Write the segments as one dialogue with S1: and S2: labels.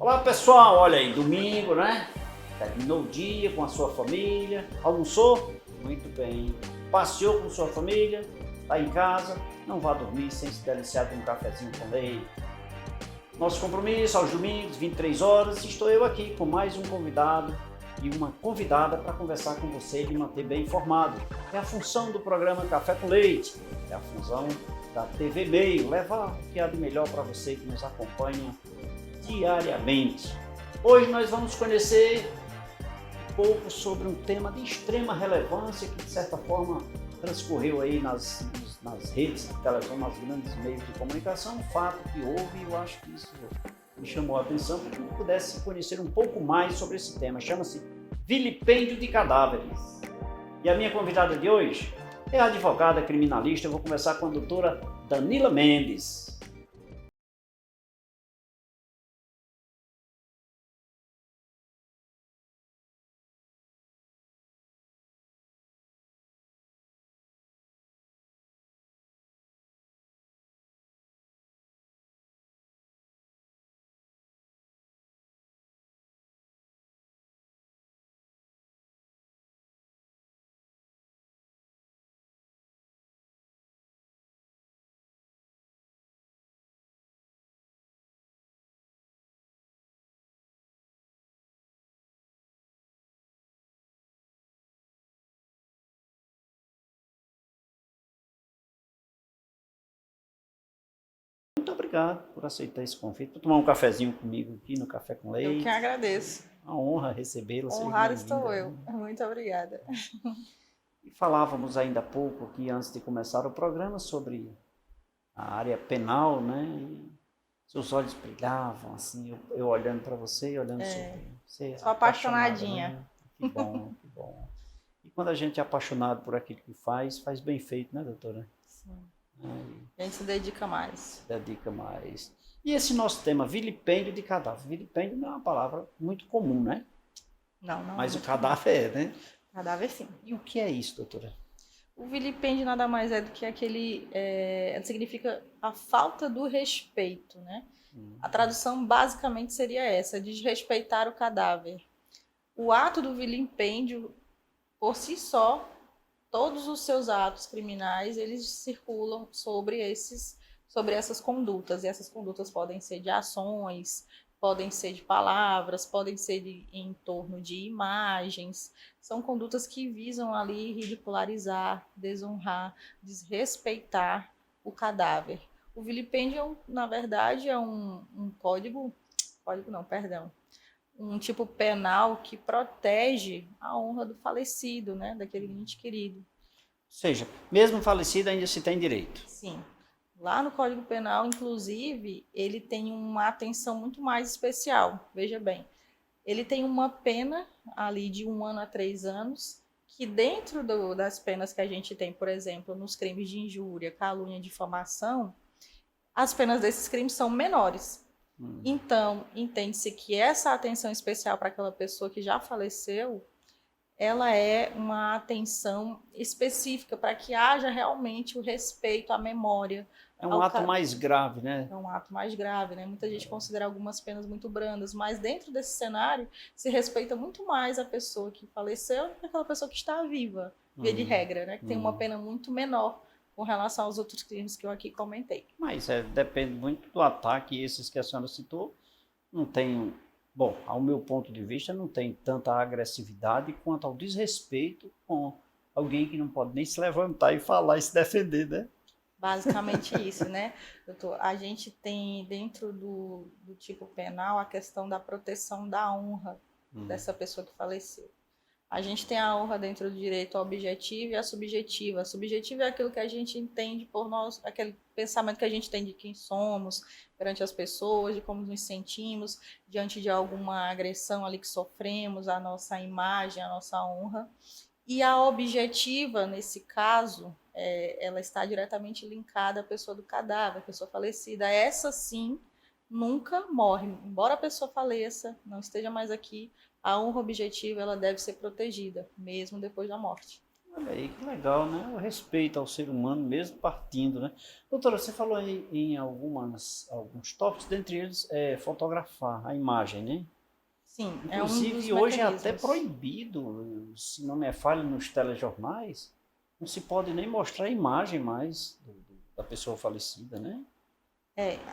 S1: Olá pessoal, olha aí, domingo, né? Terminou o dia com a sua família, almoçou? Muito bem. Passeou com sua família? Está em casa? Não vá dormir sem se deliciar de um cafezinho com leite. Nosso compromisso aos domingos, 23 horas, estou eu aqui com mais um convidado e uma convidada para conversar com você e lhe manter bem informado. É a função do programa Café com Leite, é a função da TV Meio, levar o que há de melhor para você que nos acompanha diariamente. Hoje nós vamos conhecer um pouco sobre um tema de extrema relevância que de certa forma transcorreu aí nas redes de televisão, nas grandes meios de comunicação, um fato que houve e eu acho que isso me chamou a atenção para que eu pudesse conhecer um pouco mais sobre esse tema. Chama-se vilipêndio de cadáveres. E a minha convidada de hoje é a advogada criminalista. Eu vou conversar com a doutora Danila Mendes. Muito obrigado por aceitar esse convite, por tomar um cafezinho comigo aqui no Café com
S2: Eu
S1: Leite.
S2: que agradeço.
S1: Uma honra recebê-la, seja
S2: Honrado
S1: bem-vinda.
S2: estou eu. Muito obrigada.
S1: E falávamos ainda há pouco aqui, antes de começar o programa, sobre a área penal, né? E seus olhos brilhavam, assim, eu olhando para você e olhando sobre você.
S2: Sou apaixonadinha.
S1: Né? Que bom, que bom. E quando a gente é apaixonado por aquilo que faz bem feito, né, doutora?
S2: Sim.
S1: É,
S2: A gente se dedica mais.
S1: se dedica mais. E esse nosso tema, vilipêndio de cadáver. Vilipêndio não é uma palavra muito comum, né?
S2: Não.
S1: Mas o cadáver é, né?
S2: Cadáver sim.
S1: E o que é isso, doutora?
S2: O vilipêndio nada mais é do que aquele... significa a falta do respeito, né? A tradução basicamente seria essa, desrespeitar o cadáver. O ato do vilipêndio, por si só, todos os seus atos criminais, eles circulam sobre essas condutas. E essas condutas podem ser de ações, podem ser de palavras, podem ser em torno de imagens. São condutas que visam ali ridicularizar, desonrar, desrespeitar o cadáver. O vilipêndio, na verdade, é um um tipo penal que protege a honra do falecido, né, daquele ente querido.
S1: Ou seja, mesmo falecido ainda se tem direito.
S2: Sim. Lá no Código Penal, inclusive, ele tem uma atenção muito mais especial. Veja bem, ele tem uma pena ali de 1 ano a 3 anos, que dentro das penas que a gente tem, por exemplo, nos crimes de injúria, calúnia, difamação, as penas desses crimes são menores. Então, entende-se que essa atenção especial para aquela pessoa que já faleceu, ela é uma atenção específica para que haja realmente o respeito à memória.
S1: É um ato mais grave, né?
S2: É um ato mais grave, né? Muita gente considera algumas penas muito brandas, mas dentro desse cenário se respeita muito mais a pessoa que faleceu do que aquela pessoa que está viva, via de regra, né? Que tem uma pena muito menor com relação aos outros crimes que eu aqui comentei.
S1: Mas depende muito do ataque, e esses que a senhora citou não tem, bom, ao meu ponto de vista, não tem tanta agressividade quanto ao desrespeito com alguém que não pode nem se levantar e falar e se defender, né?
S2: Basicamente isso, né, doutor? A gente tem dentro do tipo penal a questão da proteção da honra dessa pessoa que faleceu. A gente tem a honra dentro do direito objetivo e a subjetiva. A subjetiva é aquilo que a gente entende por nós, aquele pensamento que a gente tem de quem somos perante as pessoas, de como nos sentimos diante de alguma agressão ali que sofremos, a nossa imagem, a nossa honra. E a objetiva, nesse caso, ela está diretamente linkada à pessoa do cadáver, à pessoa falecida. Essa sim nunca morre. Embora a pessoa faleça, não esteja mais aqui, a honra objetiva ela deve ser protegida, mesmo depois da morte.
S1: Olha aí, que legal, né? O respeito ao ser humano mesmo partindo, né? Doutora, você falou em alguns tópicos, dentre eles fotografar a imagem, né?
S2: Sim, é um dos
S1: Inclusive, hoje é até
S2: mecanismos.
S1: proibido, se não me falha, nos telejornais, não se pode nem mostrar a imagem mais da pessoa falecida, né?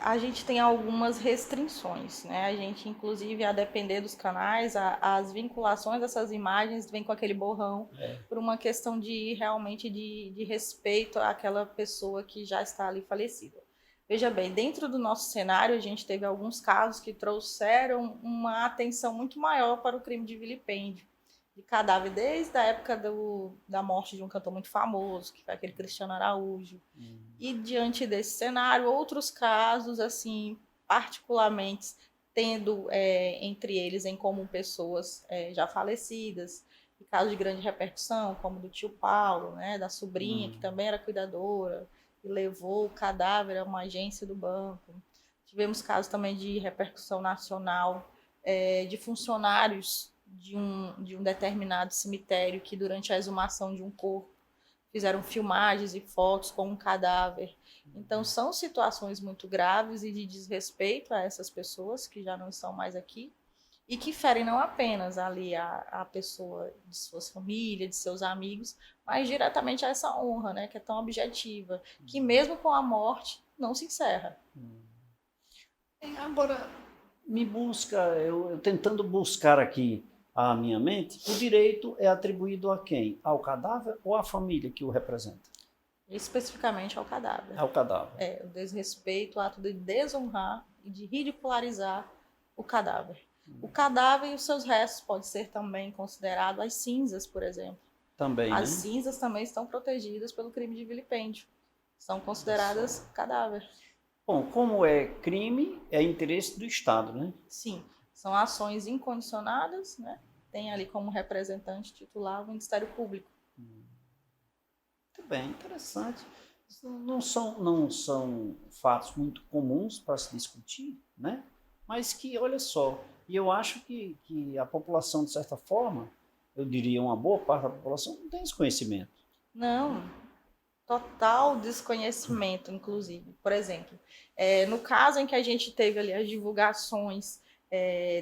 S2: A gente tem algumas restrições, né? A gente, inclusive, a depender dos canais, as vinculações dessas imagens vêm com aquele borrão por uma questão de realmente de respeito àquela pessoa que já está ali falecida. Veja bem, dentro do nosso cenário, a gente teve alguns casos que trouxeram uma atenção muito maior para o crime de vilipêndio de cadáver, desde a época da morte de um cantor muito famoso, que foi aquele Cristiano Araújo. E diante desse cenário, outros casos, assim, particularmente tendo entre eles em comum pessoas já falecidas, e casos de grande repercussão, como do tio Paulo, né, da sobrinha, que também era cuidadora, e levou o cadáver a uma agência do banco. Tivemos casos também de repercussão nacional, de funcionários de um determinado cemitério que, durante a exumação de um corpo, fizeram filmagens e fotos com um cadáver. Então, são situações muito graves e de desrespeito a essas pessoas que já não estão mais aqui e que ferem não apenas ali a pessoa de suas famílias, de seus amigos, mas diretamente a essa honra, né, que é tão objetiva, que mesmo com a morte não se encerra.
S1: Agora, eu tentando buscar aqui a minha mente, o direito é atribuído a quem? Ao cadáver ou à família que o representa?
S2: Especificamente ao cadáver.
S1: Ao cadáver.
S2: O desrespeito, o ato de desonrar e de ridicularizar o cadáver. O cadáver e os seus restos podem ser também considerados as cinzas, por exemplo.
S1: Também,
S2: As
S1: né?
S2: cinzas também estão protegidas pelo crime de vilipêndio. São consideradas cadáver.
S1: Bom, como é crime, é interesse do Estado, né?
S2: Sim, são ações incondicionadas, né? Tem ali como representante titular o Ministério Público.
S1: Muito bem, interessante. Não são fatos muito comuns para se discutir, né? Mas que, olha só, e eu acho que a população, de certa forma, eu diria uma boa parte da população, não tem esse conhecimento.
S2: Não, total desconhecimento, inclusive. Por exemplo, no caso em que a gente teve ali as divulgações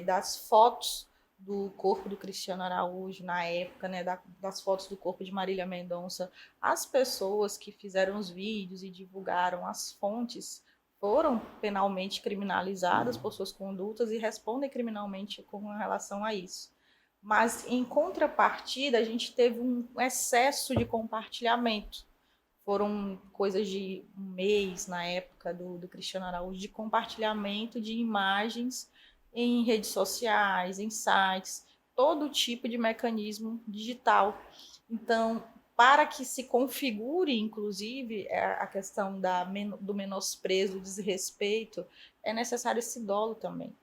S2: das fotos do corpo do Cristiano Araújo na época, né, das fotos do corpo de Marília Mendonça, as pessoas que fizeram os vídeos e divulgaram as fontes foram penalmente criminalizadas por suas condutas e respondem criminalmente com relação a isso. Mas, em contrapartida, a gente teve um excesso de compartilhamento. Foram coisas de um mês, na época do Cristiano Araújo, de compartilhamento de imagens em redes sociais, em sites, todo tipo de mecanismo digital. Então, para que se configure, inclusive, a questão do menosprezo, do desrespeito, é necessário esse dolo também.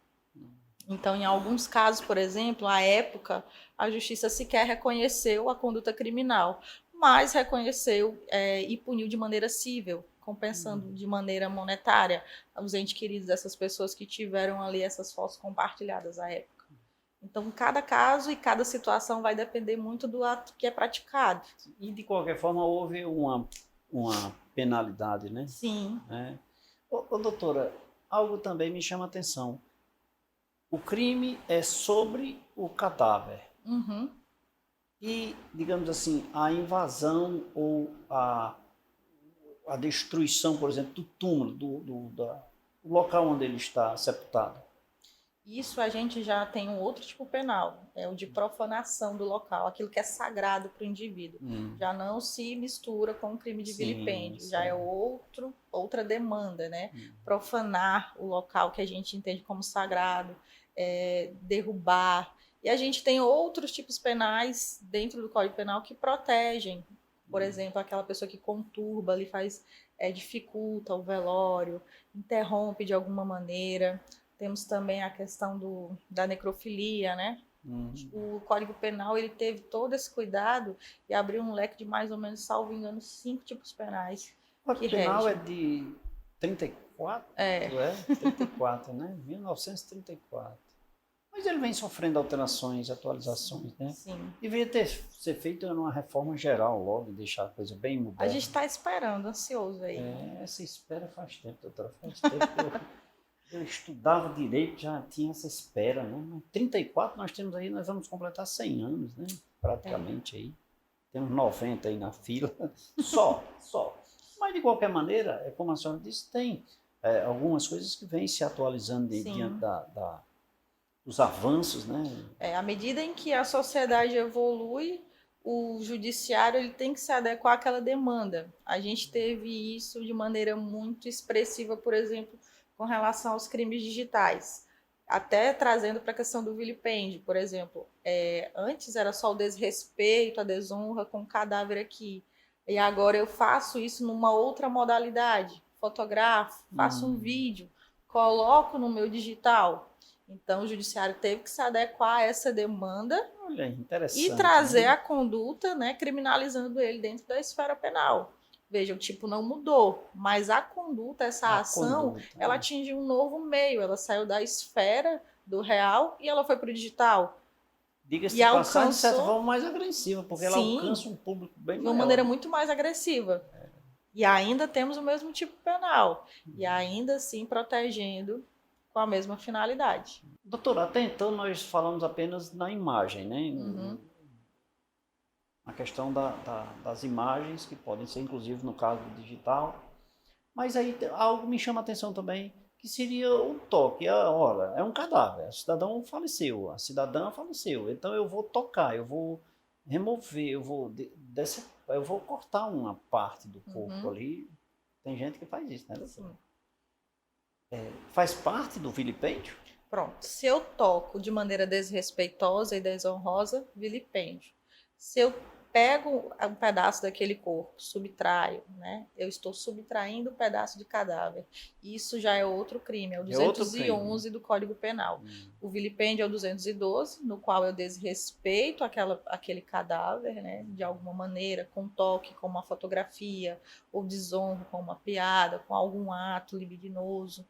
S2: Então, em alguns casos, por exemplo, à época, a justiça sequer reconheceu a conduta criminal, mas reconheceu e puniu de maneira cível, compensando de maneira monetária os entes queridos dessas pessoas que tiveram ali essas fotos compartilhadas à época. Então, cada caso e cada situação vai depender muito do ato que é praticado.
S1: E, de qualquer forma, houve uma penalidade, né?
S2: Sim.
S1: Doutora, algo também me chama a atenção. O crime é sobre o cadáver.
S2: Uhum.
S1: E, digamos assim, a invasão ou a destruição, por exemplo, do túmulo, do local onde ele está sepultado.
S2: Isso a gente já tem um outro tipo penal, é o de profanação do local, aquilo que é sagrado para o indivíduo. Já não se mistura com o crime de vilipêndio, já é outra demanda, né? Profanar o local que a gente entende como sagrado, derrubar. E a gente tem outros tipos penais dentro do Código Penal que protegem. Por exemplo, aquela pessoa que conturba, ali dificulta o velório, interrompe de alguma maneira. Temos também a questão da necrofilia, né? O Código Penal ele teve todo esse cuidado e abriu um leque de mais ou menos, salvo engano, 5 tipos penais.
S1: O Código Penal é de 34? 34, né? 1934. Mas ele vem sofrendo alterações, atualizações, né?
S2: Sim.
S1: Deveria ser feito uma reforma geral logo, deixar a coisa bem
S2: A
S1: moderna.
S2: gente está esperando, ansioso aí.
S1: Essa espera faz tempo, doutora. Faz tempo que eu estudava direito, já tinha essa espera, né? 34 nós temos aí, nós vamos completar 100 anos, né? Praticamente aí. Temos 90 aí na fila. Só. Mas de qualquer maneira, como a senhora disse, tem algumas coisas que vêm se atualizando diante dos avanços, né?
S2: À medida em que a sociedade evolui, o judiciário ele tem que se adequar àquela demanda. A gente teve isso de maneira muito expressiva, por exemplo, com relação aos crimes digitais. Até trazendo para a questão do vilipêndio, por exemplo. Antes era só o desrespeito, a desonra com o cadáver aqui. E agora eu faço isso numa outra modalidade. Fotografo, faço um vídeo, coloco no meu digital. Então, o judiciário teve que se adequar a essa demanda.
S1: Olha, interessante,
S2: e trazer,
S1: né,
S2: a conduta, né, criminalizando ele dentro da esfera penal. Veja, o tipo não mudou, mas a conduta, essa ação, ela atingiu um novo meio. Ela saiu da esfera do real e ela foi para o digital.
S1: Diga-se de passagem, de certa forma, mais agressiva, porque ela alcança um público bem maior.
S2: De uma maneira muito mais agressiva. E ainda temos o mesmo tipo penal. E ainda assim protegendo com a mesma finalidade.
S1: Doutora, até então nós falamos apenas na imagem, né? A questão das imagens, que podem ser, inclusive, no caso do digital. Mas aí algo me chama a atenção também, que seria o toque. Olha, é um cadáver, o cidadão faleceu, a cidadã faleceu. Então eu vou tocar, eu vou remover, eu vou cortar uma parte do corpo ali. Tem gente que faz isso, né, doutora? Faz parte do vilipêndio?
S2: Pronto. Se eu toco de maneira desrespeitosa e desonrosa, vilipêndio. Se eu pego um pedaço daquele corpo, subtraio, né? Eu estou subtraindo um pedaço de cadáver. Isso já é outro crime, é o 211 do Código Penal. O vilipêndio é o 212, no qual eu desrespeito aquele cadáver, né? De alguma maneira, com toque, com uma fotografia, ou desonro com uma piada, com algum ato libidinoso.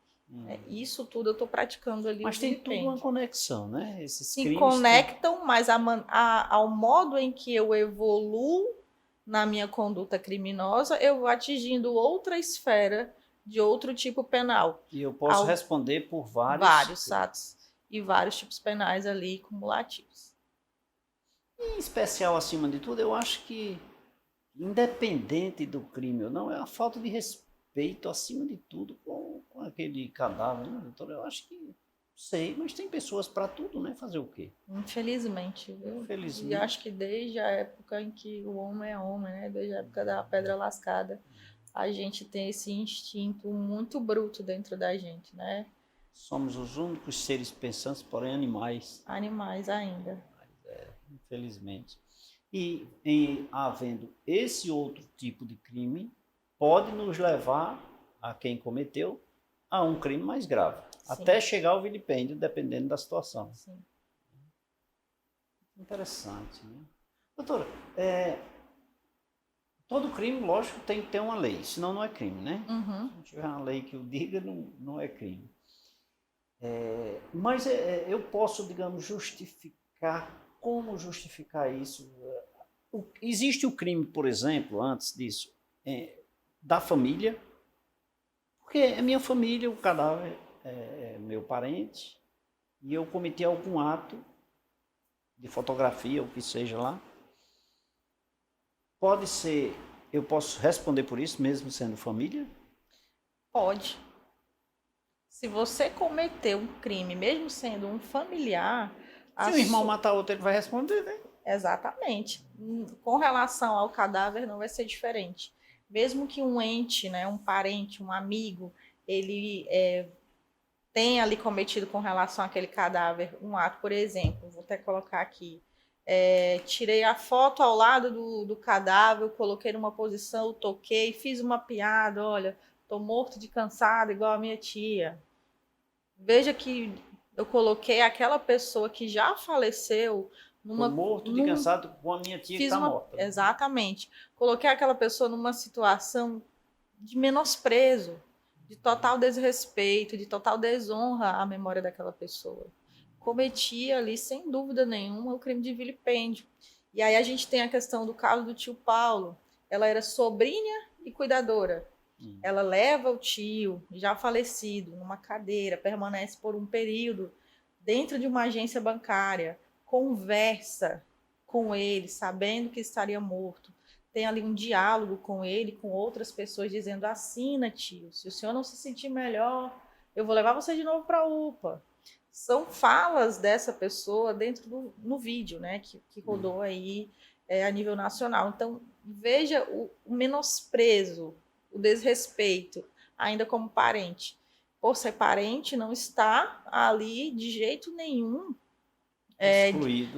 S2: Isso tudo eu estou praticando ali.
S1: Mas tem tudo uma conexão, né?
S2: Se conectam, mas ao modo em que eu evoluo na minha conduta criminosa, eu vou atingindo outra esfera de outro tipo penal.
S1: E eu posso responder por
S2: vários atos e vários tipos penais ali cumulativos.
S1: Em especial, acima de tudo, eu acho que, independente do crime ou não, é a falta de respeito, acima de tudo, com aquele cadáver, né, doutor? Eu acho que, sei, mas tem pessoas para tudo, né? Fazer o quê?
S2: Infelizmente, viu?
S1: Infelizmente.
S2: E acho que desde a época em que o homem é homem, né? Desde a época da pedra lascada, a gente tem esse instinto muito bruto dentro da gente, né?
S1: Somos os únicos seres pensantes, porém animais.
S2: Animais ainda.
S1: Infelizmente. E havendo esse outro tipo de crime, pode nos levar a quem cometeu a um crime mais grave. Sim. Até chegar ao vilipêndio, dependendo da situação.
S2: Sim.
S1: Interessante, né? Doutora, todo crime, lógico, tem que ter uma lei, senão não é crime, né? Se não tiver uma lei que o diga, não é crime. Mas eu posso, digamos, justificar. Como justificar isso? Existe o crime, por exemplo, antes disso, da família, porque é minha família, o cadáver é meu parente, e eu cometi algum ato de fotografia, ou que seja lá. Pode ser, eu posso responder por isso, mesmo sendo família?
S2: Pode. Se você cometeu um crime, mesmo sendo um familiar...
S1: Se o irmão matar outro, ele vai responder, né?
S2: Exatamente. Com relação ao cadáver, não vai ser diferente. Mesmo que um ente, né, um parente, um amigo, ele tenha ali cometido com relação àquele cadáver um ato, por exemplo, vou até colocar aqui, tirei a foto ao lado do cadáver, coloquei numa posição, toquei, fiz uma piada, olha, tô morto de cansado igual a minha tia. Veja que eu coloquei aquela pessoa que já faleceu
S1: Tô morto de cansado com a minha tia que está morta.
S2: Exatamente. Coloquei aquela pessoa numa situação de menosprezo, de total desrespeito, de total desonra à memória daquela pessoa. cometia ali, sem dúvida nenhuma, o crime de vilipêndio. E aí a gente tem a questão do caso do tio Paulo. Ela era sobrinha e cuidadora. Ela leva o tio, já falecido, numa cadeira, permanece por um período dentro de uma agência bancária, conversa com ele, sabendo que estaria morto. Tem ali um diálogo com ele, com outras pessoas, dizendo: assina, tio, se o senhor não se sentir melhor, eu vou levar você de novo para a UPA. São falas dessa pessoa dentro no vídeo, né, que rodou aí a nível nacional. Então, veja o menosprezo, o desrespeito, ainda como parente. Por ser parente, não está ali de jeito nenhum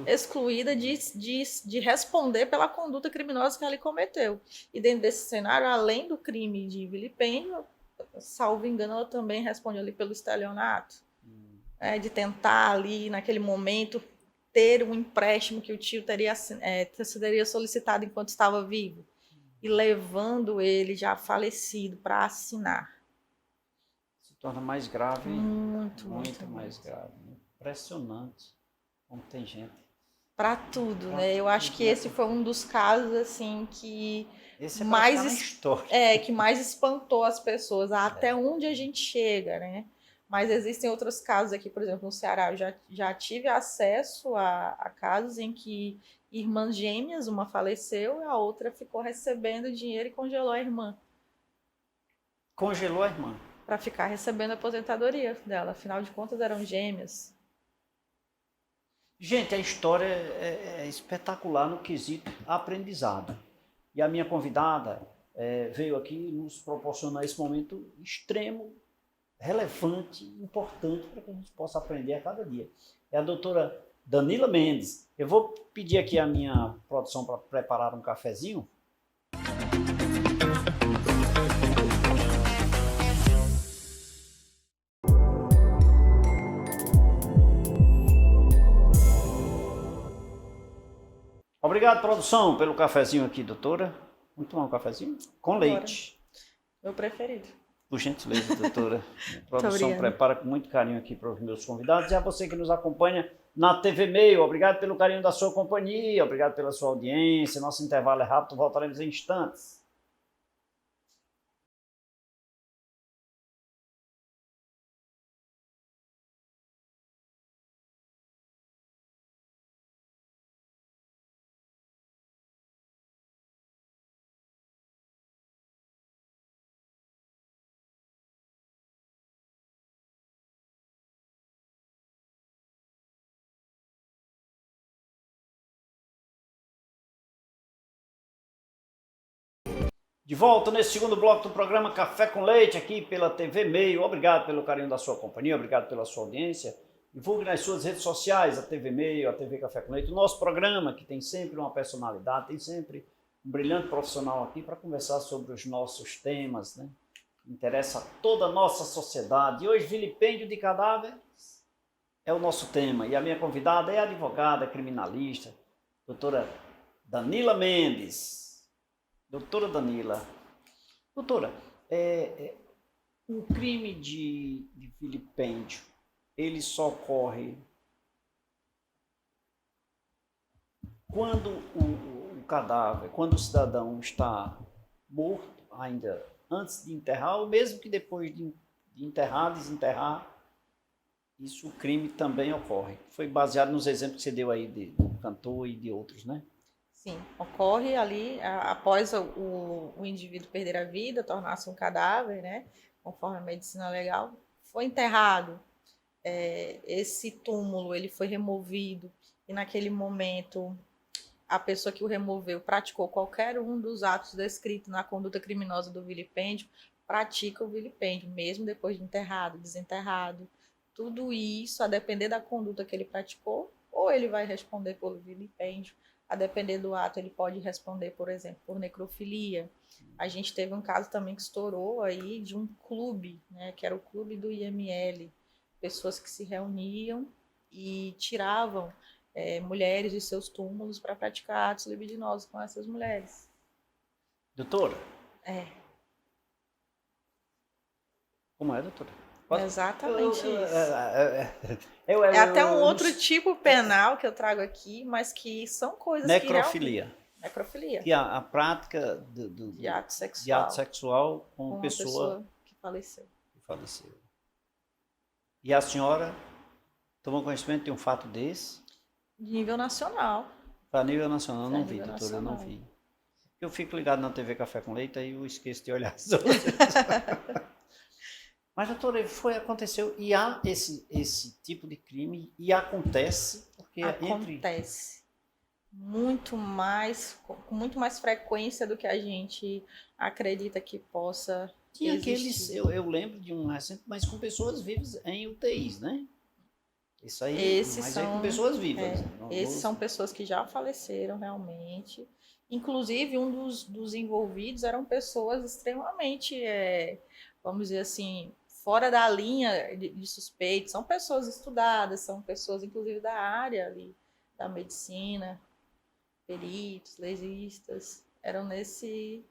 S2: excluída de responder pela conduta criminosa que ele cometeu. E dentro desse cenário, além do crime de vilipêndio, salvo engano, ela também responde ali pelo estelionato, de tentar ali, naquele momento, ter um empréstimo que o tio teria solicitado enquanto estava vivo, e levando ele já falecido para assinar.
S1: Se torna mais grave.
S2: Muito
S1: mais grave. Impressionante como tem gente.
S2: Para tudo, né? Eu acho que esse foi um dos casos, assim, que
S1: esse
S2: que mais espantou as pessoas, até onde a gente chega, né? Mas existem outros casos aqui, por exemplo, no Ceará, eu já tive acesso a casos em que irmãs gêmeas, uma faleceu e a outra ficou recebendo dinheiro e congelou a irmã.
S1: Congelou a irmã?
S2: Para ficar recebendo a aposentadoria dela, afinal de contas eram gêmeas.
S1: Gente, a história é espetacular no quesito aprendizado. E a minha convidada veio aqui nos proporcionar esse momento extremo, relevante, importante para que a gente possa aprender a cada dia. É a doutora Danila Mendes. Eu vou pedir aqui a minha produção para preparar um cafezinho. Obrigado, produção, pelo cafezinho aqui, doutora. Vamos tomar um cafezinho? Com leite.
S2: Meu preferido.
S1: Por gentileza, doutora. A produção prepara com muito carinho aqui para os meus convidados. E a você que nos acompanha na TV Meio, obrigado pelo carinho da sua companhia, obrigado pela sua audiência. Nosso intervalo é rápido, voltaremos em instantes. De volta nesse segundo bloco do programa Café com Leite, aqui pela TV Meio. Obrigado pelo carinho da sua companhia, obrigado pela sua audiência. Divulgue nas suas redes sociais, a TV Meio, a TV Café com Leite, o nosso programa, que tem sempre uma personalidade, tem sempre um brilhante profissional aqui para conversar sobre os nossos temas, né? Que interessa a toda a nossa sociedade. E hoje, vilipêndio de cadáveres é o nosso tema. E a minha convidada é a advogada criminalista, doutora Danila Mendes. Doutora Danila, doutora, o crime de vilipêndio, ele só ocorre quando o cadáver, quando o cidadão está morto, ainda antes de enterrar, ou mesmo que depois de enterrar, desenterrar, isso, o crime também ocorre. Foi baseado nos exemplos que você deu aí do cantor e de outros, né?
S2: Sim, ocorre ali após o indivíduo perder a vida, tornar-se um cadáver, né? Conforme a medicina legal, foi enterrado. Esse túmulo ele foi removido e naquele momento a pessoa que o removeu praticou qualquer um dos atos descritos na conduta criminosa do vilipêndio, pratica o vilipêndio, mesmo depois de enterrado, desenterrado. Tudo isso, a depender da conduta que ele praticou, ou ele vai responder pelo vilipêndio, a depender do ato, ele pode responder, por exemplo, por necrofilia. A gente teve um caso também que estourou aí de um clube, né, que era o clube do IML, pessoas que se reuniam e tiravam mulheres de seus túmulos para praticar atos libidinosos com essas mulheres.
S1: Doutora? Como é, doutora?
S2: Exatamente isso.
S1: É
S2: até um outro tipo penal que eu trago aqui, mas que são coisas
S1: necrofilia.
S2: Necrofilia.
S1: Que a prática
S2: de ato
S1: de ato sexual com
S2: uma
S1: pessoa
S2: que faleceu.
S1: E a senhora tomou conhecimento de um fato desse?
S2: De nível nacional.
S1: Para nível nacional, eu não vi, doutora, eu não vi. Eu fico ligado na TV Café com Leite, aí eu esqueço de olhar as outras. Mas, doutora, aconteceu, e há esse tipo de crime, e acontece, porque
S2: acontece muito mais, com muito mais frequência do que a gente acredita que possa
S1: Tinha
S2: existir.
S1: aqueles, eu lembro de um recente, mas com pessoas vivas em UTIs, né? Isso aí, com pessoas vivas.
S2: Esses são pessoas que já faleceram realmente. Inclusive, um dos envolvidos eram pessoas extremamente, vamos dizer assim, fora da linha de suspeito. São pessoas estudadas, são pessoas, inclusive, da área ali, da medicina, peritos, legistas, eram nesse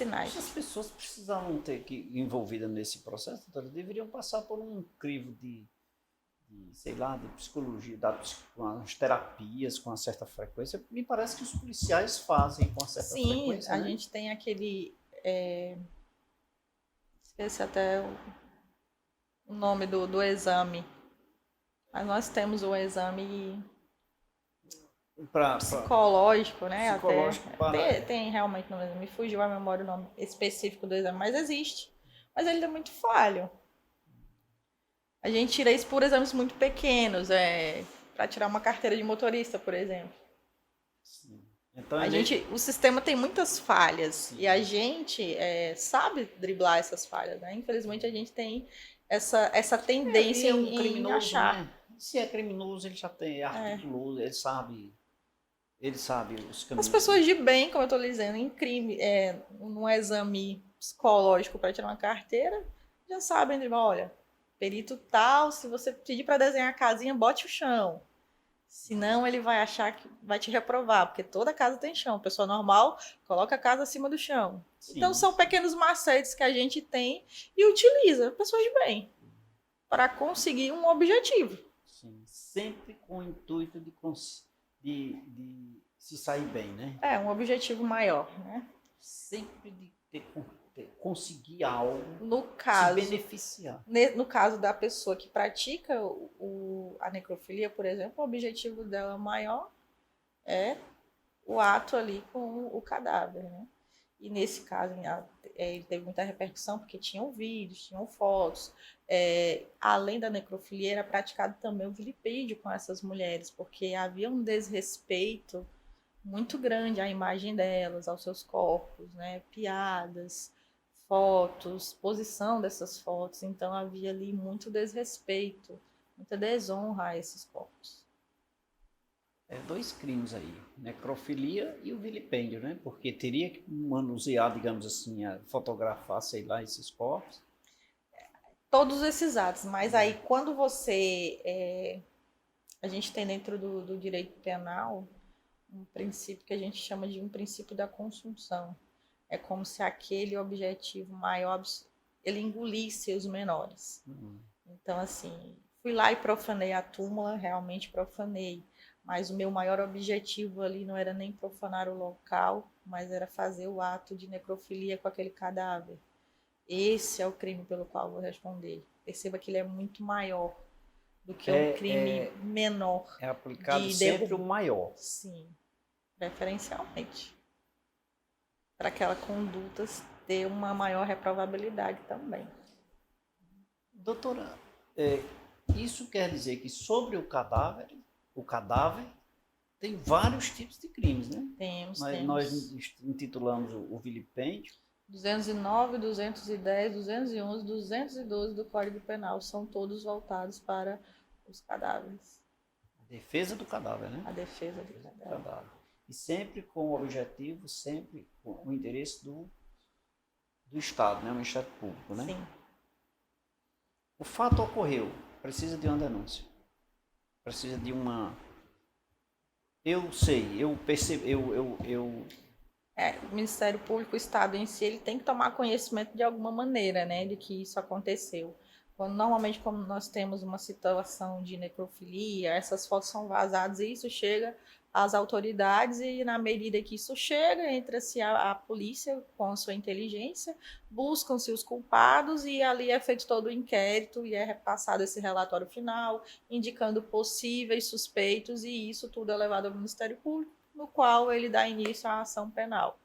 S2: naipe.
S1: As pessoas precisavam ter envolvidas nesse processo, doutora, deveriam passar por um crivo de sei lá, de psicologia, com as terapias com uma certa frequência. Me parece que os policiais fazem com uma certa frequência.
S2: Sim, a gente tem aquele... esqueci até o nome do exame. Mas nós temos o exame psicológico, né?
S1: Psicológico
S2: tem realmente, não me fugiu a memória o nome específico do exame, mas existe. Mas ele é muito falho. A gente tira isso por exames muito pequenos, para tirar uma carteira de motorista, por exemplo.
S1: Sim. Então,
S2: o sistema tem muitas falhas. Sim. E a gente sabe driblar essas falhas, né? Infelizmente a gente tem essa tendência em achar.
S1: Né? Se é criminoso, ele já tem articuloso, ele sabe os caminhos.
S2: As pessoas de bem, como eu estou dizendo, em crime, num exame psicológico para tirar uma carteira, já sabem driblar, olha, perito tal, se você pedir para desenhar a casinha, bote o chão. Senão ele vai achar que vai te reprovar, porque toda casa tem chão. Pessoa normal coloca a casa acima do chão. Sim. Então são pequenos macetes que a gente tem e utiliza, pessoas de bem, para conseguir um objetivo.
S1: Sim. Sempre com o intuito de se sair bem, né?
S2: Um objetivo maior, né?
S1: Sempre de conseguir algo,
S2: se
S1: beneficiar.
S2: No caso da pessoa que pratica a necrofilia, por exemplo, o objetivo dela maior é o ato ali com o cadáver, né? E nesse caso, ele teve muita repercussão porque tinham vídeos, tinham fotos. Além da necrofilia, era praticado também o vilipêndio com essas mulheres, porque havia um desrespeito muito grande à imagem delas, aos seus corpos, né? Piadas, fotos, posição dessas fotos. Então havia ali muito desrespeito, muita desonra a esses corpos.
S1: Dois crimes aí, necrofilia e o vilipêndio, né? Porque teria que manusear, digamos assim, fotografar, sei lá, esses corpos.
S2: Todos esses atos, mas aí quando a gente tem dentro do direito penal um princípio que a gente chama de um princípio da consunção. É como se aquele objetivo maior, ele engolisse os menores. Então, assim, fui lá e profanei a túmula, realmente profanei. Mas o meu maior objetivo ali não era nem profanar o local, mas era fazer o ato de necrofilia com aquele cadáver. Esse é o crime pelo qual eu vou responder. Perceba que ele é muito maior do que um crime menor.
S1: É aplicado sempre o maior.
S2: Sim, preferencialmente. Para aquela conduta ter uma maior reprovabilidade também.
S1: Doutora, isso quer dizer que sobre o cadáver tem vários tipos de crimes, né?
S2: Temos.
S1: Nós intitulamos o vilipêndio.
S2: 209, 210, 211, 212 do Código Penal são todos voltados para os cadáveres.
S1: A defesa do cadáver, né?
S2: A defesa do cadáver.
S1: E sempre com o objetivo, sempre com o interesse do Estado, né? O Ministério Público, né?
S2: Sim.
S1: O fato ocorreu, precisa de uma denúncia. Precisa de uma... Eu sei, eu percebo,
S2: O Ministério Público, o Estado em si, ele tem que tomar conhecimento de alguma maneira, né, de que isso aconteceu. Normalmente, como nós temos uma situação de necrofilia, essas fotos são vazadas e isso chega às autoridades e, na medida que isso chega, entra-se a polícia com a sua inteligência, buscam-se os culpados e ali é feito todo o inquérito e é repassado esse relatório final, indicando possíveis suspeitos e isso tudo é levado ao Ministério Público, no qual ele dá início à ação penal.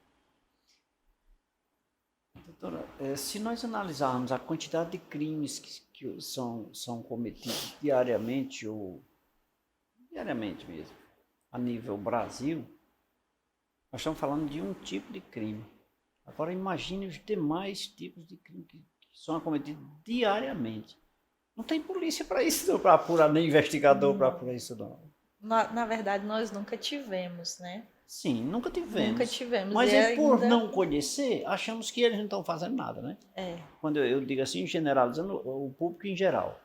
S1: Doutora, se nós analisarmos a quantidade de crimes que são cometidos diariamente, ou diariamente mesmo, a nível Brasil, nós estamos falando de um tipo de crime. Agora imagine os demais tipos de crime que são cometidos diariamente. Não tem polícia para isso, não, para apurar, nem investigador para apurar isso, não.
S2: Na verdade, nós nunca tivemos, né?
S1: Sim, nunca tivemos.
S2: Nunca tivemos.
S1: Mas
S2: ainda...
S1: por não conhecer, achamos que eles não estão fazendo nada, né? Quando eu digo assim, generalizando o público em geral.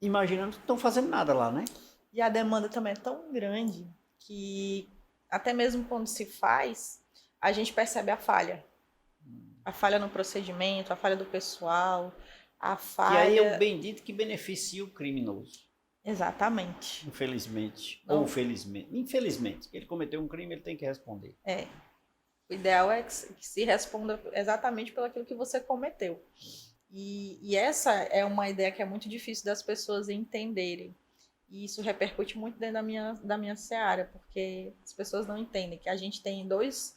S1: Imaginando que não estão fazendo nada lá, né?
S2: E a demanda também é tão grande que até mesmo quando se faz, a gente percebe a falha. A falha no procedimento, a falha do pessoal, a falha...
S1: E aí é o bendito que beneficia o criminoso.
S2: Exatamente.
S1: Infelizmente. Não. Ou felizmente. Infelizmente. Ele cometeu um crime, ele tem que responder.
S2: O ideal é que se responda exatamente pelo aquilo que você cometeu. E essa é uma ideia que é muito difícil das pessoas entenderem. E isso repercute muito dentro da minha seara, porque as pessoas não entendem que a gente tem duas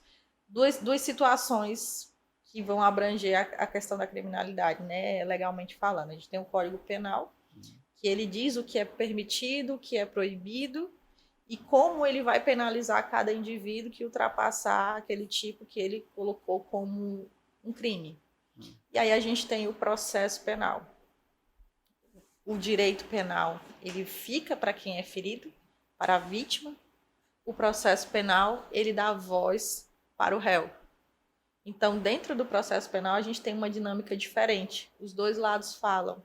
S2: situações que vão abranger a questão da criminalidade, né? Legalmente falando. A gente tem o Código Penal, que ele diz o que é permitido, o que é proibido e como ele vai penalizar cada indivíduo que ultrapassar aquele tipo que ele colocou como um crime. E aí a gente tem o processo penal. O direito penal, ele fica para quem é ferido, para a vítima. O processo penal, ele dá voz para o réu. Então, dentro do processo penal, a gente tem uma dinâmica diferente. Os dois lados falam.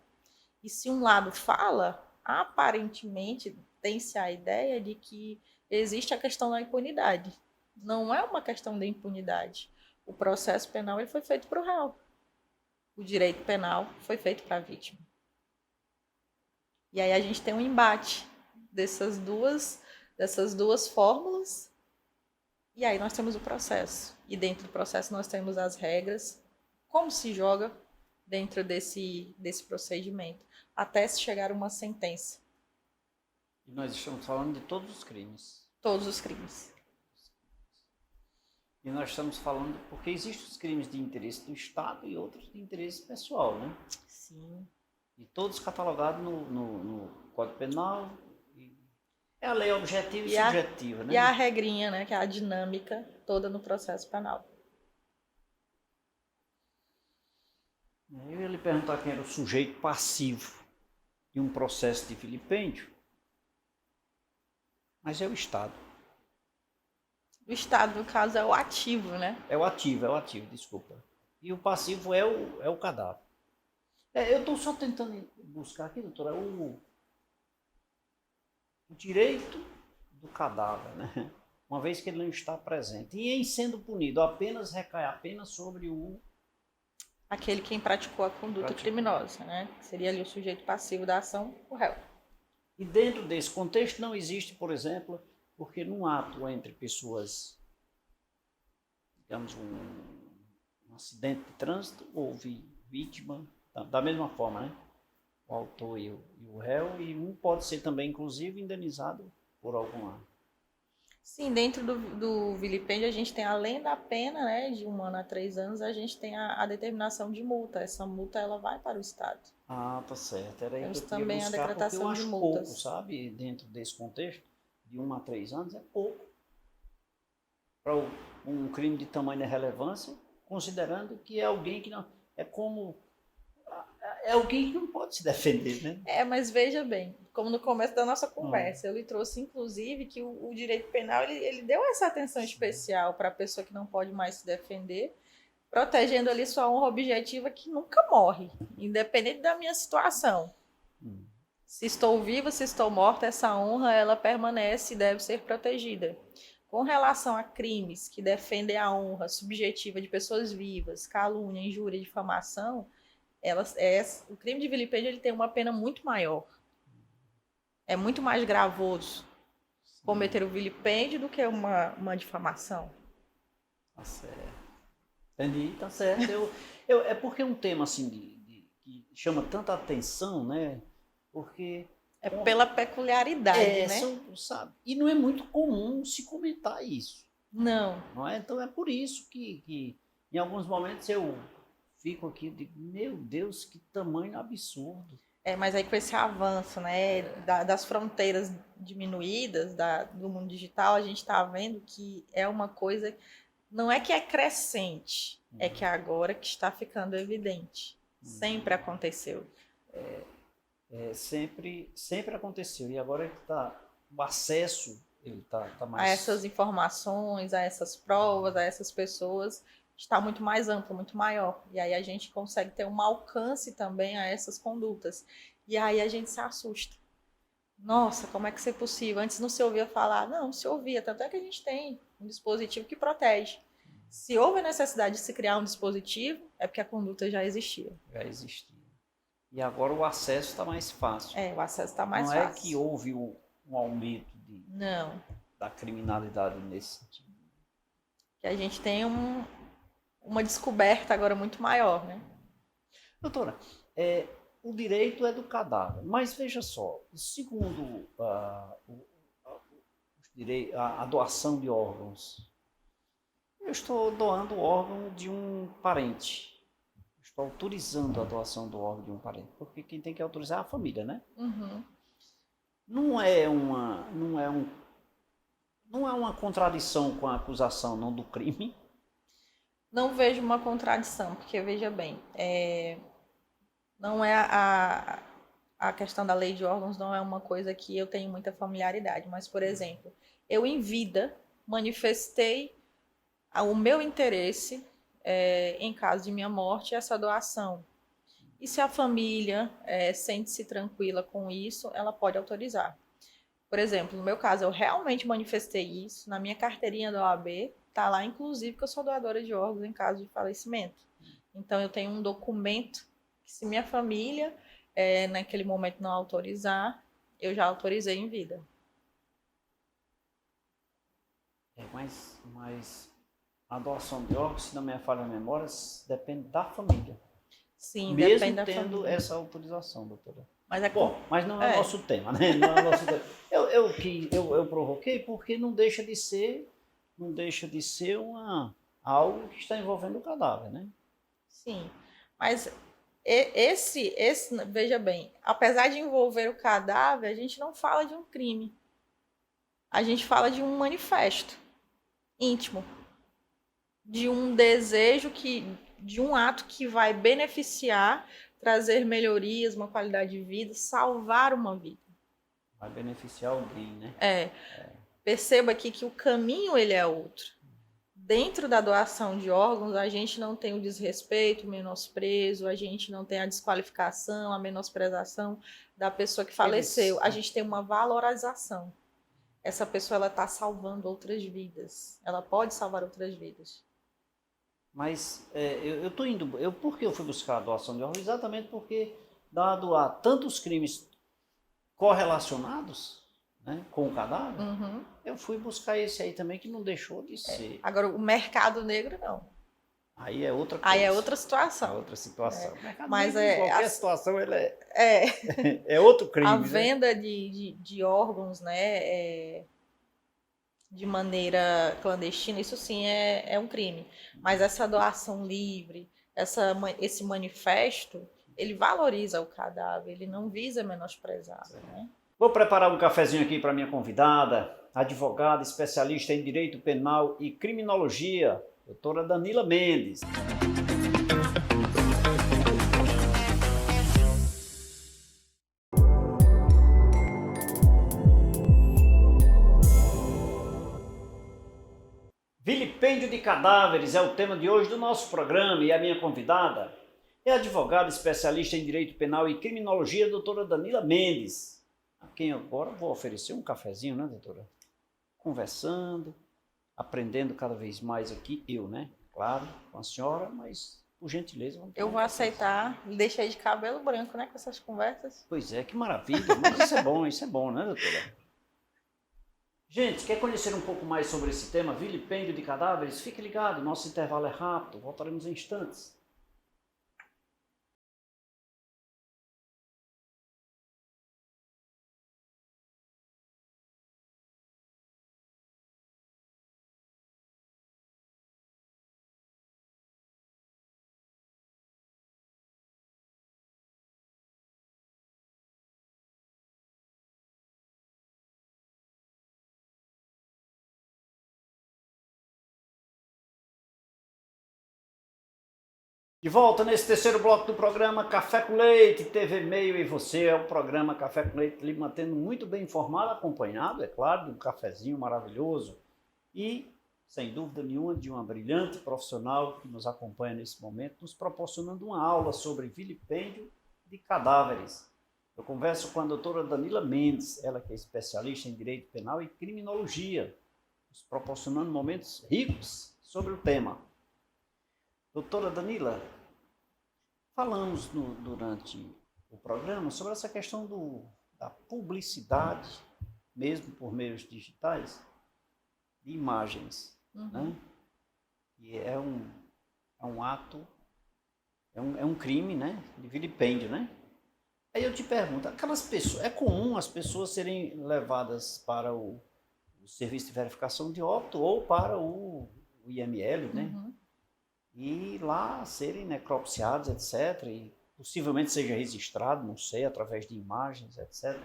S2: E se um lado fala, aparentemente tem-se a ideia de que existe a questão da impunidade. Não é uma questão de impunidade. O processo penal ele foi feito para o réu. O direito penal foi feito para a vítima. E aí a gente tem um embate dessas duas fórmulas. E aí nós temos o processo. E dentro do processo nós temos as regras, como se joga dentro desse procedimento, até se chegar a uma sentença.
S1: E nós estamos falando de todos os crimes.
S2: Todos os crimes.
S1: E nós estamos falando porque existem os crimes de interesse do Estado e outros de interesse pessoal, né?
S2: Sim.
S1: E todos catalogados no Código Penal. É a lei objetiva e subjetiva, né?
S2: E a regrinha, né? Que é a dinâmica toda no processo penal.
S1: Eu ia lhe perguntar quem era o sujeito passivo de um processo de vilipêndio, mas é o Estado.
S2: O Estado, no caso, é o ativo, né?
S1: É o ativo, desculpa. E o passivo é o cadáver. Eu estou só tentando buscar aqui, doutora, o direito do cadáver, né? Uma vez que ele não está presente. E em sendo punido, recai apenas sobre o...
S2: Aquele quem praticou a conduta criminosa, né? Que seria ali o sujeito passivo da ação, o réu.
S1: E dentro desse contexto não existe, por exemplo, porque num ato entre pessoas, digamos, um acidente de trânsito, houve vítima, da mesma forma, né? O autor e o réu, e um pode ser também, inclusive, indenizado por alguma...
S2: Sim, dentro do vilipêndio a gente tem, além da pena, né, de 1 ano a 3 anos, a gente tem a determinação de multa. Essa multa, ela vai para o Estado.
S1: Ah, tá certo. Era aí que eu
S2: também
S1: buscar,
S2: a decretação
S1: eu acho
S2: de multas.
S1: pouco, sabe? Dentro desse contexto, de 1 a 3 anos, é pouco. Para um crime de tamanha relevância, considerando que é alguém que não... É alguém que não pode se defender, né?
S2: Mas veja bem, como no começo da nossa conversa, eu lhe trouxe, inclusive, que o direito penal, ele deu essa atenção especial para a pessoa que não pode mais se defender, protegendo ali sua honra objetiva que nunca morre, independente da minha situação. Se estou viva, se estou morta, essa honra, ela permanece e deve ser protegida. Com relação a crimes que defendem a honra subjetiva de pessoas vivas, calúnia, injúria, difamação, o crime de vilipêndio ele tem uma pena muito maior. É muito mais gravoso cometer o vilipêndio do que uma difamação.
S1: Tá certo. Entendi, tá certo. É porque é um tema assim que chama tanta atenção, né? Porque
S2: é pela peculiaridade, né?
S1: Sabe? E não é muito comum se comentar isso. Não é? Então é por isso que em alguns momentos eu fico aqui e digo, meu Deus, que tamanho absurdo.
S2: Mas aí com esse avanço, né, das fronteiras diminuídas do mundo digital, a gente está vendo que é uma coisa, não é que é crescente, é que agora que está ficando evidente. Sempre aconteceu.
S1: Sempre aconteceu. E agora o acesso ele tá mais...
S2: a essas informações, a essas provas, a essas pessoas, está muito mais amplo, muito maior. E aí a gente consegue ter um alcance também a essas condutas. E aí a gente se assusta. Nossa, como é que isso é possível? Antes não se ouvia falar. Não se ouvia. Tanto é que a gente tem um dispositivo que protege. Se houve a necessidade de se criar um dispositivo, é porque a conduta já existia.
S1: Já existia. E agora o acesso está mais fácil.
S2: O acesso está mais
S1: fácil. Não é que houve um aumento da criminalidade nesse sentido.
S2: Que a gente tem uma descoberta agora muito maior, né?
S1: Doutora, o direito é do cadáver, mas veja só, segundo a doação de órgãos, eu estou doando o órgão de um parente. Estou autorizando a doação do órgão de um parente, porque quem tem que autorizar é a família, né?
S2: Uhum.
S1: Não é uma contradição com a acusação, não, do crime?
S2: Não vejo uma contradição, porque veja bem, não é a questão da lei de órgãos não é uma coisa que eu tenho muita familiaridade, mas, por exemplo, eu em vida manifestei o meu interesse em caso de minha morte, essa doação. E se a família sente-se tranquila com isso, ela pode autorizar. Por exemplo, no meu caso, eu realmente manifestei isso, na minha carteirinha da OAB, está lá, inclusive, que eu sou doadora de órgãos em caso de falecimento. Então, eu tenho um documento que, se minha família, naquele momento, não autorizar, eu já autorizei em vida.
S1: Mas a doação de órgãos, se não me falha a memória, depende da família.
S2: Sim,
S1: mesmo
S2: depende da
S1: tendo
S2: família.
S1: Essa autorização, doutora.
S2: Mas
S1: não é o nosso tema, né? Não é o nosso tema. Eu provoquei porque não deixa de ser algo que está envolvendo o cadáver, né?
S2: Sim, mas veja bem, apesar de envolver o cadáver, a gente não fala de um crime. A gente fala de um manifesto íntimo, de um desejo de um ato que vai beneficiar, trazer melhorias, uma qualidade de vida, salvar uma vida.
S1: Vai beneficiar alguém, né?
S2: Perceba aqui que o caminho ele é outro. Dentro da doação de órgãos, a gente não tem o desrespeito, o menosprezo, a gente não tem a desqualificação, a menosprezação da pessoa que faleceu. A gente tem uma valorização. Essa pessoa ela está salvando outras vidas. Ela pode salvar outras vidas.
S1: Mas eu estou indo... Por que eu fui buscar a doação de órgãos? Exatamente porque, dado a tantos crimes correlacionados, né, com o cadáver, eu fui buscar esse aí também, que não deixou de ser.
S2: Agora, o mercado negro, não.
S1: Aí é outra coisa.
S2: Aí é outra situação.
S1: É outra situação.
S2: Mas
S1: qualquer situação ele é outro crime.
S2: A venda de órgãos, né, de maneira clandestina, isso sim é um crime. Mas essa doação livre, esse manifesto, ele valoriza o cadáver, ele não visa menosprezar, né?
S1: Vou preparar um cafezinho aqui para minha convidada, advogada, especialista em direito penal e criminologia, doutora Danila Mendes. Vilipêndio de cadáveres é o tema de hoje do nosso programa, e a minha convidada é a advogada especialista em direito penal e criminologia, doutora Danila Mendes, a quem agora vou oferecer um cafezinho, né, doutora? Conversando, aprendendo cada vez mais aqui, eu, né? Claro, com a senhora, mas por gentileza...
S2: Eu vou aceitar, deixei de cabelo branco, né, com essas conversas.
S1: Pois é, que maravilha, mas isso é bom, né, doutora? Gente, quer conhecer um pouco mais sobre esse tema, vilipêndio de cadáveres? Fique ligado, nosso intervalo é rápido, voltaremos em instantes. De volta nesse terceiro bloco do programa Café com Leite, TV Meio e Você. É o programa Café com Leite, lhe mantendo muito bem informado, acompanhado, é claro, de um cafezinho maravilhoso. E, sem dúvida nenhuma, de uma brilhante profissional que nos acompanha nesse momento, nos proporcionando uma aula sobre vilipêndio de cadáveres. Eu converso com a doutora Danila Mendes, ela que é especialista em Direito Penal e Criminologia, nos proporcionando momentos ricos sobre o tema. Doutora Danila, falamos durante o programa sobre essa questão da publicidade, mesmo por meios digitais, de imagens, né? E é um ato, é um crime, né? De vilipêndio, né? Aí eu te pergunto, aquelas pessoas, é comum as pessoas serem levadas para o serviço de verificação de óbito ou para o IML, né? E lá serem necropsiados, etc. E possivelmente seja registrado, não sei, através de imagens, etc.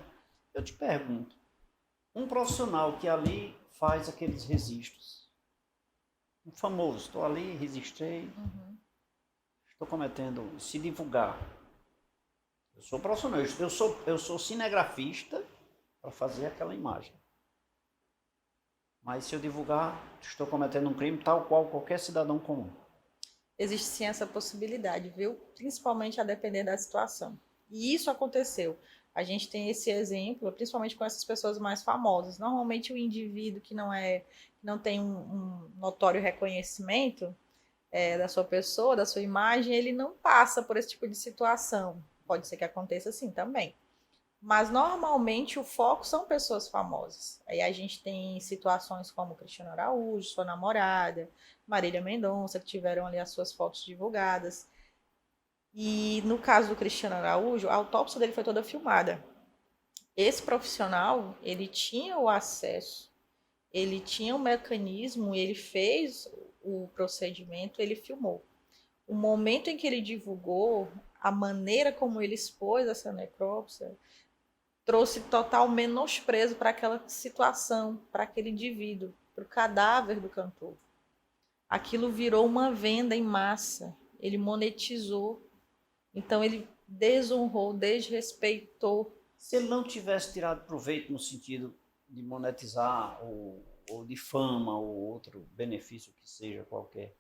S1: Eu te pergunto, um profissional que ali faz aqueles registros, um famoso, estou ali, registrei, estou cometendo, se divulgar. Eu sou profissional, eu sou cinegrafista para fazer aquela imagem. Mas se eu divulgar, estou cometendo um crime tal qual qualquer cidadão comum.
S2: Existe sim essa possibilidade, viu? Principalmente a depender da situação. E isso aconteceu. A gente tem esse exemplo, principalmente com essas pessoas mais famosas. Normalmente o indivíduo que não tem um notório reconhecimento da sua pessoa, da sua imagem, ele não passa por esse tipo de situação. Pode ser que aconteça assim também. Mas normalmente o foco são pessoas famosas. Aí a gente tem situações como Cristiano Araújo, sua namorada, Marília Mendonça, que tiveram ali as suas fotos divulgadas. E no caso do Cristiano Araújo, a autópsia dele foi toda filmada. Esse profissional, ele tinha o acesso, ele tinha o mecanismo, ele fez o procedimento, ele filmou. O momento em que ele divulgou, a maneira como ele expôs essa necrópsia, trouxe total menosprezo para aquela situação, para aquele indivíduo, para o cadáver do cantor. Aquilo virou uma venda em massa, ele monetizou, então ele desonrou, desrespeitou.
S1: Se ele não tivesse tirado proveito no sentido de monetizar ou de fama ou outro benefício que seja qualquer,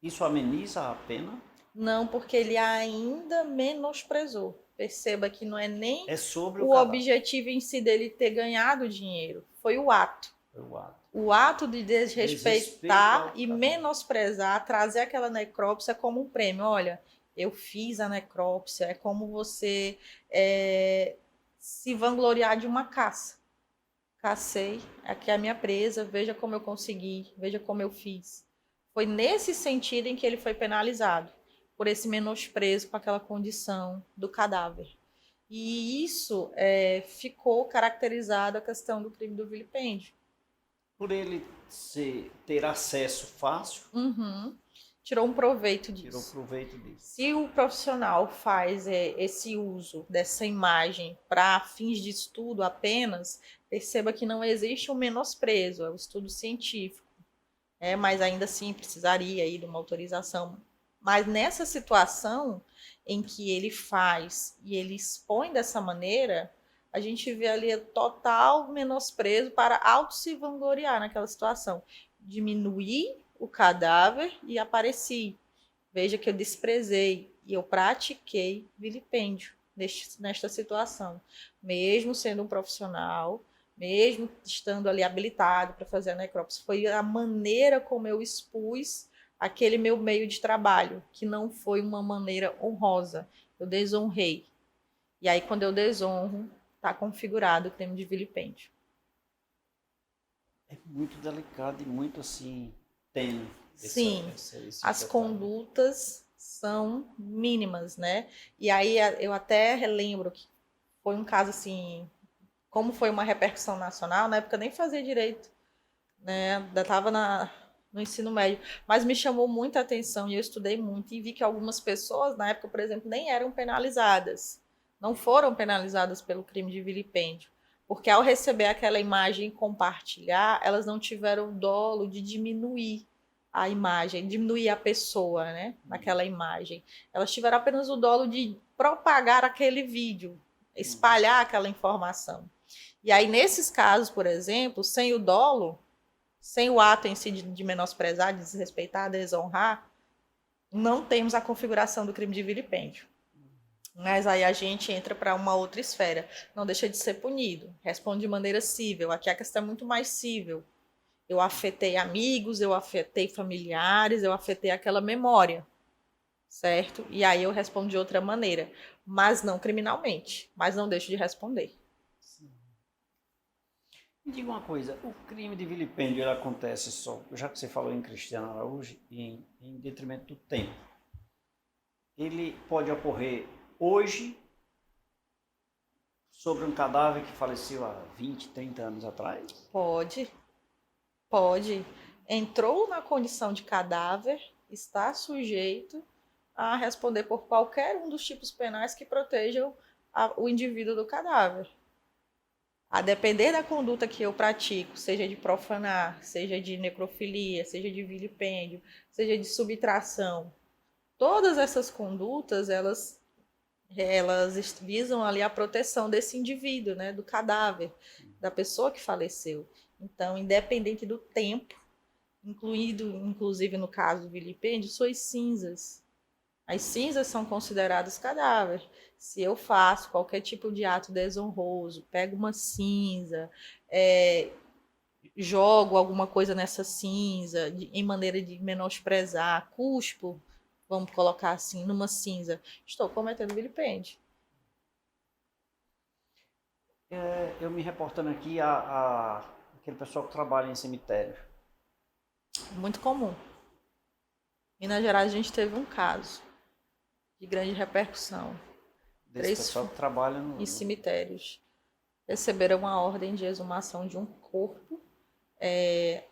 S1: isso ameniza a pena?
S2: Não, porque ele ainda menosprezou. Perceba que não é nem
S1: sobre
S2: o objetivo em si dele ter ganhado dinheiro, foi o ato. O ato de desrespeitar e menosprezar, trazer aquela necrópsia como um prêmio. Olha, eu fiz a necrópsia, é como você se vangloriar de uma caça. Cacei, aqui é a minha presa, veja como eu consegui, veja como eu fiz. Foi nesse sentido em que ele foi penalizado, por esse menosprezo com aquela condição do cadáver. E isso ficou caracterizado a questão do crime do vilipêndio.
S1: Por ele ter acesso fácil.
S2: Tirou um proveito disso. Se o profissional faz esse uso dessa imagem para fins de estudo apenas, perceba que não existe um menosprezo, é um estudo científico. Mas ainda assim precisaria aí de uma autorização. Mas nessa situação em que ele faz e ele expõe dessa maneira, a gente vê ali total menosprezo para auto se vangloriar naquela situação. Diminuir o cadáver e apareci. Veja que eu desprezei e eu pratiquei vilipêndio nesta situação. Mesmo sendo um profissional, mesmo estando ali habilitado para fazer a necrópsia. Foi a maneira como eu expus aquele meu meio de trabalho, que não foi uma maneira honrosa. Eu desonrei. E aí, quando eu desonro, está configurado o crime de vilipêndio.
S1: É muito delicado e muito assim, tênue.
S2: Sim, as condutas são mínimas, né? E aí eu até relembro que foi um caso assim, como foi uma repercussão nacional, na época eu nem fazia direito, né? Ainda estava no ensino médio, mas me chamou muita atenção e eu estudei muito e vi que algumas pessoas, na época, por exemplo, nem eram penalizadas, não foram penalizadas pelo crime de vilipêndio, porque ao receber aquela imagem e compartilhar, elas não tiveram o dolo de diminuir a imagem, diminuir a pessoa, né, naquela imagem. Elas tiveram apenas o dolo de propagar aquele vídeo, espalhar aquela informação. E aí, nesses casos, por exemplo, sem o dolo, sem o ato em si de menosprezar, de desrespeitar, de desonrar, não temos a configuração do crime de vilipêndio. Mas aí a gente entra para uma outra esfera. Não deixa de ser punido. Responde de maneira cível. Aqui a questão é muito mais cível. Eu afetei amigos, eu afetei familiares, eu afetei aquela memória, certo? E aí eu respondo de outra maneira, mas não criminalmente, mas não deixo de responder.
S1: Sim. Me diga uma coisa, o crime de vilipêndio ele acontece só, já que você falou em Cristiano Araújo, em detrimento do tempo. Ele pode ocorrer hoje sobre um cadáver que faleceu há 20, 30 anos atrás?
S2: Pode. Entrou na condição de cadáver, está sujeito a responder por qualquer um dos tipos penais que protejam o indivíduo do cadáver. A depender da conduta que eu pratico, seja de profanar, seja de necrofilia, seja de vilipêndio, seja de subtração, todas essas condutas, elas visam ali a proteção desse indivíduo, né, do cadáver, da pessoa que faleceu. Então, independente do tempo, inclusive no caso do vilipêndio, suas cinzas. As cinzas são consideradas cadáver. Se eu faço qualquer tipo de ato desonroso, pego uma cinza, jogo alguma coisa nessa cinza, em maneira de menosprezar, cuspo, vamos colocar assim, numa cinza, estou cometendo vilipêndio.
S1: Eu me reportando aqui aquele pessoal que trabalha em cemitério.
S2: Muito comum. Em Minas Gerais a gente teve um caso de grande repercussão.
S1: Desse pessoal que trabalha
S2: em cemitérios. Receberam uma ordem de exumação de um corpo.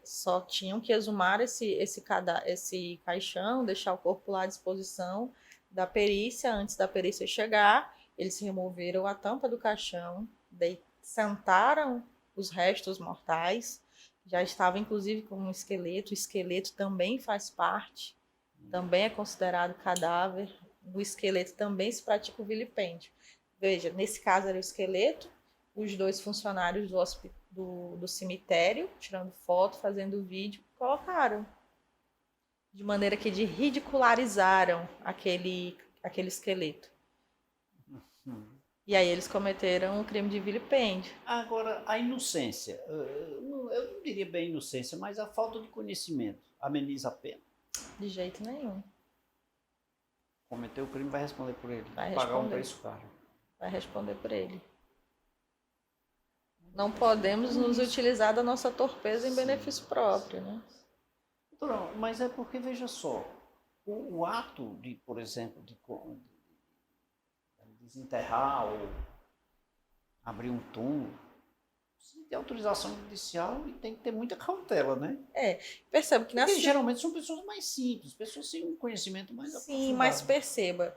S2: Só tinham que exumar esse caixão, deixar o corpo lá à disposição da perícia. Antes da perícia chegar, eles removeram a tampa do caixão, sentaram os restos mortais, já estava inclusive com um esqueleto. O esqueleto também faz parte, também é considerado cadáver. No esqueleto também se pratica o vilipêndio. Veja, nesse caso era o esqueleto, os dois funcionários do cemitério, tirando foto, fazendo vídeo, colocaram. De maneira que ridicularizaram aquele esqueleto. E aí eles cometeram um crime de vilipêndio.
S1: Agora, a inocência, eu não diria bem inocência, mas a falta de conhecimento ameniza a pena?
S2: De jeito nenhum.
S1: Cometeu o crime, vai responder por ele.
S2: Vai
S1: pagar
S2: responder.
S1: Um preço caro.
S2: Vai responder por ele. Não podemos nos utilizar da nossa torpeza em benefício próprio, né?
S1: Doutor, mas é porque, veja só, o ato de, por exemplo, de desenterrar ou abrir um túmulo, precisa ter autorização judicial e tem que ter muita cautela, né?
S2: Perceba que
S1: porque geralmente são pessoas mais simples, pessoas sem um conhecimento mais aprofundado.
S2: Sim, mas perceba,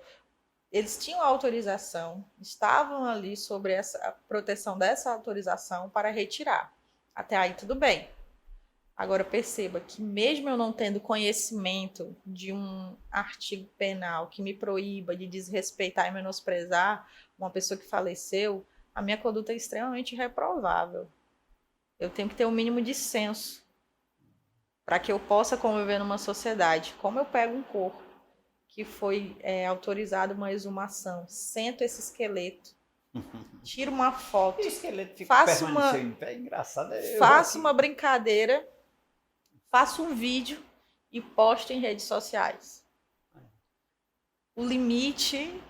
S2: eles tinham autorização, estavam ali sobre a proteção dessa autorização para retirar. Até aí tudo bem. Agora perceba que mesmo eu não tendo conhecimento de um artigo penal que me proíba de desrespeitar e menosprezar uma pessoa que faleceu, a minha conduta é extremamente reprovável. Eu tenho que ter um mínimo de senso para que eu possa conviver numa sociedade. Como eu pego um corpo que foi autorizado uma exumação, sento esse esqueleto Tira uma foto.
S1: E o esqueleto fica
S2: Faça
S1: permanecendo em pé, é engraçado.
S2: Faça uma brincadeira, faça um vídeo e poste em redes sociais. O limite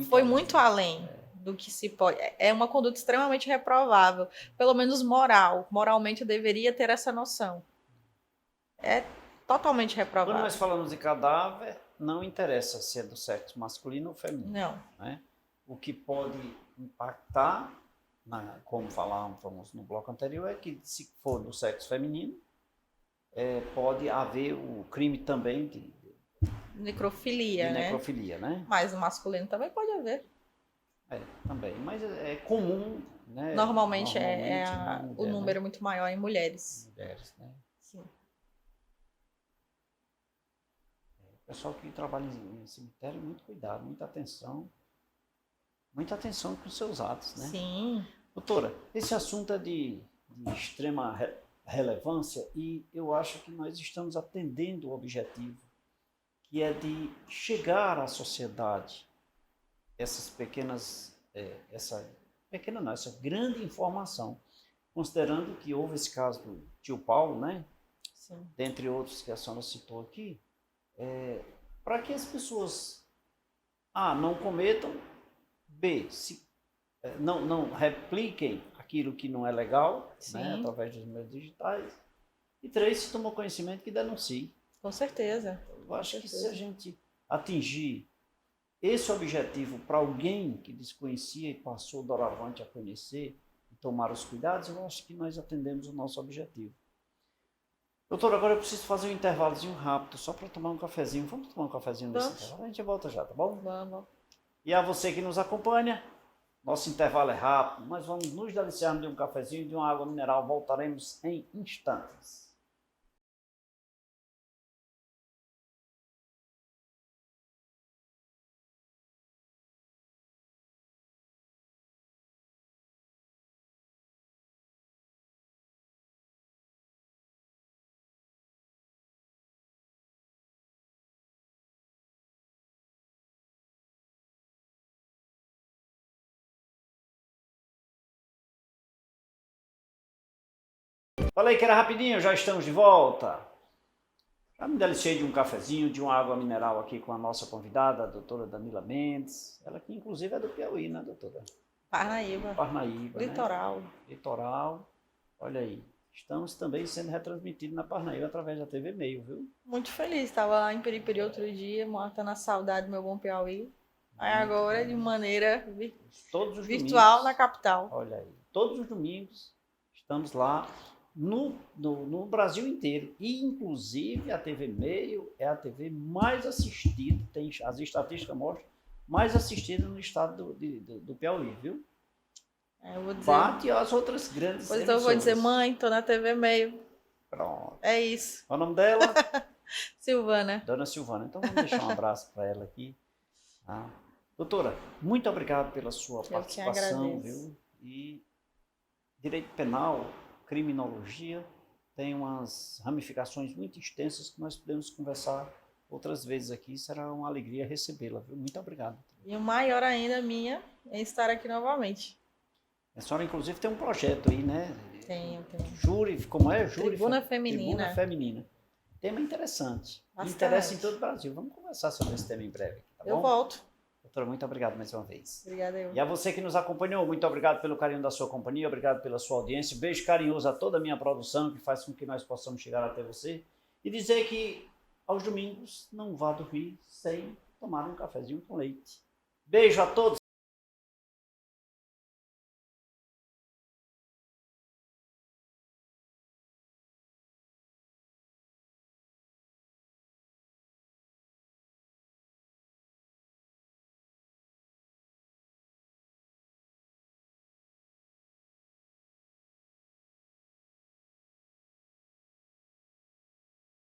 S2: foi muito além do que se pode. É uma conduta extremamente reprovável, pelo menos moralmente eu deveria ter essa noção. É totalmente reprovável.
S1: Quando nós falamos de cadáver, não interessa se é do sexo masculino ou feminino.
S2: Não.
S1: Né? O que pode impactar, como falávamos no bloco anterior, é que se for do sexo feminino, pode haver o crime também de
S2: necrofilia,
S1: né?
S2: Mas o masculino também pode haver.
S1: Também, mas é comum, né?
S2: Normalmente o número é muito maior em mulheres.
S1: Mulheres, né?
S2: Sim.
S1: O pessoal que trabalha em cemitério, muito cuidado, muita atenção com seus atos, né?
S2: Sim.
S1: Doutora, esse assunto é de extrema relevância e eu acho que nós estamos atendendo o objetivo, que é de chegar à sociedade essa grande informação, considerando que houve esse caso do tio Paulo, né?
S2: Sim.
S1: Dentre outros que a senhora citou aqui, para que as pessoas não cometam, não repliquem aquilo que não é legal, né, através dos meios digitais, e 3, se tomou conhecimento, que denuncie.
S2: Com certeza.
S1: Eu acho que se a gente atingir esse objetivo para alguém que desconhecia e passou doravante a conhecer e tomar os cuidados, eu acho que nós atendemos o nosso objetivo. Doutor, agora eu preciso fazer um intervalozinho rápido, só para tomar um cafezinho. Vamos tomar um cafezinho nesse intervalo? A gente volta já, tá bom?
S2: Vamos.
S1: E a você que nos acompanha, nosso intervalo é rápido, nós vamos nos deliciar de um cafezinho e de uma água mineral. Voltaremos em instantes. Falei que era rapidinho, já estamos de volta. Já me deliciei de um cafezinho, de uma água mineral aqui com a nossa convidada, a doutora Danila Mendes. Ela que inclusive é do Piauí, né, doutora?
S2: Parnaíba.
S1: Litoral. Né? Litoral. Olha aí. Estamos também sendo retransmitidos na Parnaíba através da TV Meio, viu?
S2: Muito feliz. Estava lá em Periperi outro dia, matando a saudade do meu bom Piauí. Aí agora, de maneira virtual domingos, na capital.
S1: Olha aí. Todos os domingos estamos lá no Brasil inteiro. E, inclusive, a TV Meio é a TV mais assistida, as estatísticas mostram, mais assistida no estado do Piauí, viu?
S2: Eu vou dizer,
S1: bate as outras grandes
S2: pois emissoras. Eu vou dizer, mãe, tô na TV Meio.
S1: Pronto.
S2: É isso.
S1: Qual é o nome dela?
S2: Silvana.
S1: Dona Silvana. Então vamos deixar um abraço para ela aqui. Doutora, muito obrigado pela sua participação, viu? E direito penal, criminologia, tem umas ramificações muito extensas que nós podemos conversar outras vezes aqui. Será uma alegria recebê-la, viu? Muito obrigado.
S2: E o maior ainda minha é estar aqui novamente.
S1: A senhora, inclusive, tem um projeto aí, né?
S2: Tenho.
S1: Júri, como é?
S2: Tribuna Feminina.
S1: Tribuna Feminina. Tema interessante.
S2: Bastante.
S1: Interessa em todo o Brasil. Vamos conversar sobre esse tema em breve, tá bom?
S2: Eu volto.
S1: Doutora, muito obrigado mais uma vez.
S2: Obrigada eu.
S1: E a você que nos acompanhou, muito obrigado pelo carinho da sua companhia, obrigado pela sua audiência. Beijo carinhoso a toda a minha produção, que faz com que nós possamos chegar até você. E dizer que aos domingos não vá dormir sem tomar um cafezinho com leite. Beijo a todos.